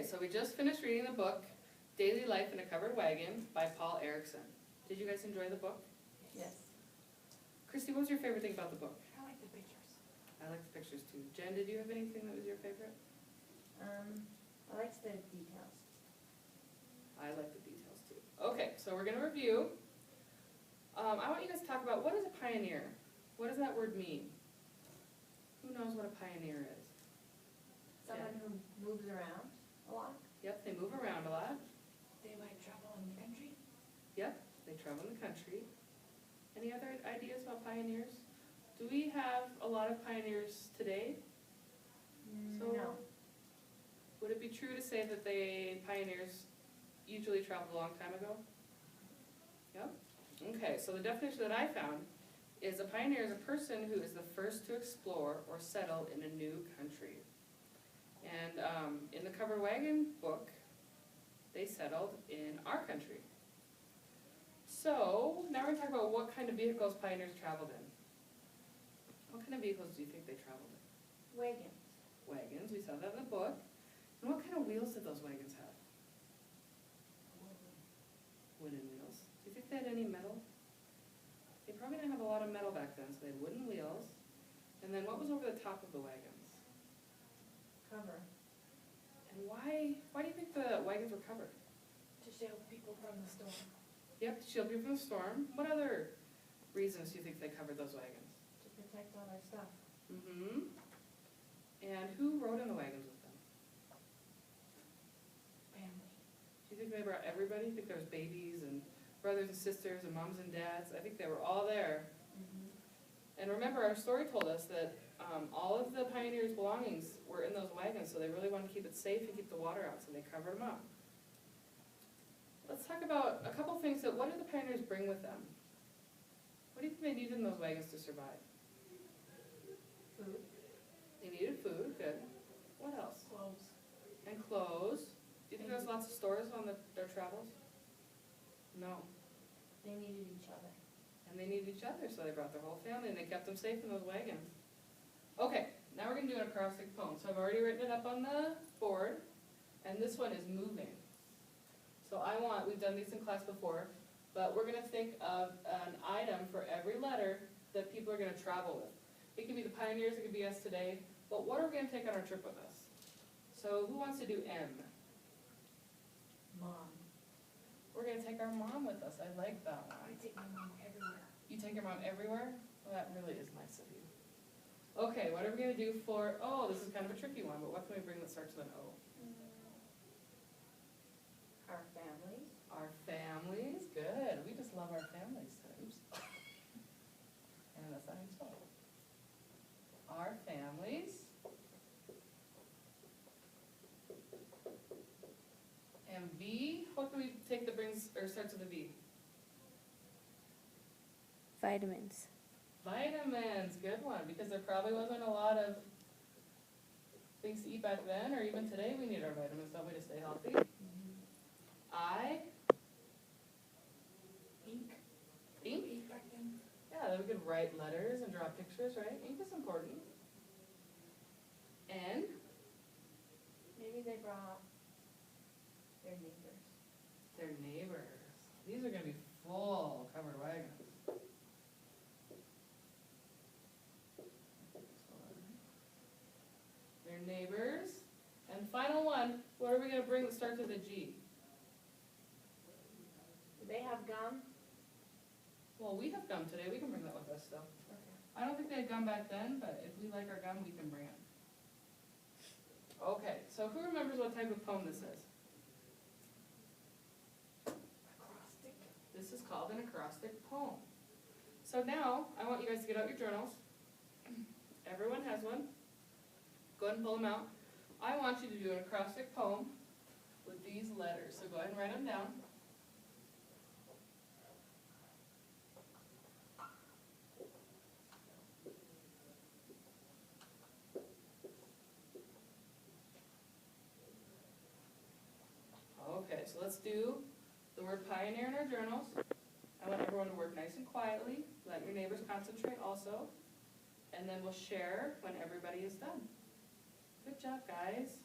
so we just finished reading the book, Daily Life in a Covered Wagon by Paul Erickson. Did you guys enjoy the book? Yes. Christy, what was your favorite thing about the book? I like the pictures. I like the pictures too. Jen, did you have anything that was your favorite? I like the details. I like the details too. Okay, so we're gonna review. I want you guys to talk about, what is a pioneer? What does that word mean? Who knows what a pioneer is? Someone who moves around a lot. Yep, they move around a lot. They might travel in the country. Yep, they travel in the country. Any other ideas about pioneers? Do we have a lot of pioneers today? So- No. Would it be true to say that pioneers usually traveled a long time ago? Yep. Okay, so the definition that I found is a pioneer is a person who is the first to explore or settle in a new country. And in the Covered Wagon book, they settled in our country. So now we're going to talk about what kind of vehicles pioneers traveled in. What kind of vehicles do you think they traveled in? Wagons. Wagons, we saw that in the book. And what kind of wheels did those wagons have? Wooden wheels. Do you think they had any metal? They probably didn't have a lot of metal back then, so they had wooden wheels. And then what was over the top of the wagons? Cover. And why do you think the wagons were covered? To shield people from the storm. Yep, to shield you from the storm. What other reasons do you think they covered those wagons? To protect all their stuff. Mm-hmm. And who rode in the wagons with them? Family. Do you think they brought everybody? Do you think there was babies and brothers and sisters and moms and dads? I think they were all there. And remember, our story told us that all of the pioneers' belongings were in those wagons, so they really wanted to keep it safe and keep the water out, so they covered them up. Let's talk about a couple things what did the pioneers bring with them? What do you think they needed in those wagons to survive? Food. They needed food, good. What else? Clothes. And clothes. Do you think there's lots of stores on their travels? No. They needed each other. And they needed each other, so they brought their whole family and they kept them safe in those wagons. Okay, now we're going to do an acrostic poem. So I've already written it up on the board, and this one is moving. So we've done these in class before, but we're going to think of an item for every letter that people are going to travel with. It could be the pioneers, it could be us today, but what are we going to take on our trip with us? So who wants to do M? Mom. We're going to take our mom with us. I like that one. I take my mom everywhere. You take your mom everywhere? Well, that really is nice of you. Okay, what are we going to do for, this is kind of a tricky one, but what can we bring that starts with an O? Our families. Our families, good. We just love our families. Oops. And that's not so. Our families. And V, what can we take that starts with a V? Vitamins. Vitamins, good one, because there probably wasn't a lot of things to eat back then, or even today we need our vitamins, don't we, to stay healthy? I? Ink. Ink? Ink back then. Yeah, then we could write letters and draw pictures, right? Ink is important. N? Maybe they brought their neighbors. Their neighbors. These are going to be full covered wagons. Their neighbors. And final one, what are we going to bring that starts with a G? Do they have gum? Well, we have gum today. We can bring that with us still. Okay. I don't think they had gum back then, but if we like our gum, we can bring it. Okay, so who remembers what type of poem this is? Acrostic. This is called an acrostic poem. So now, I want you guys to get out your journals. Everyone has one. Go ahead and pull them out. I want you to do an acrostic poem with these letters. So go ahead and write them down. Okay, so let's do the word pioneer in our journals. I want everyone to work nice and quietly. Let your neighbors concentrate also. And then we'll share when everybody is done. Good job, guys.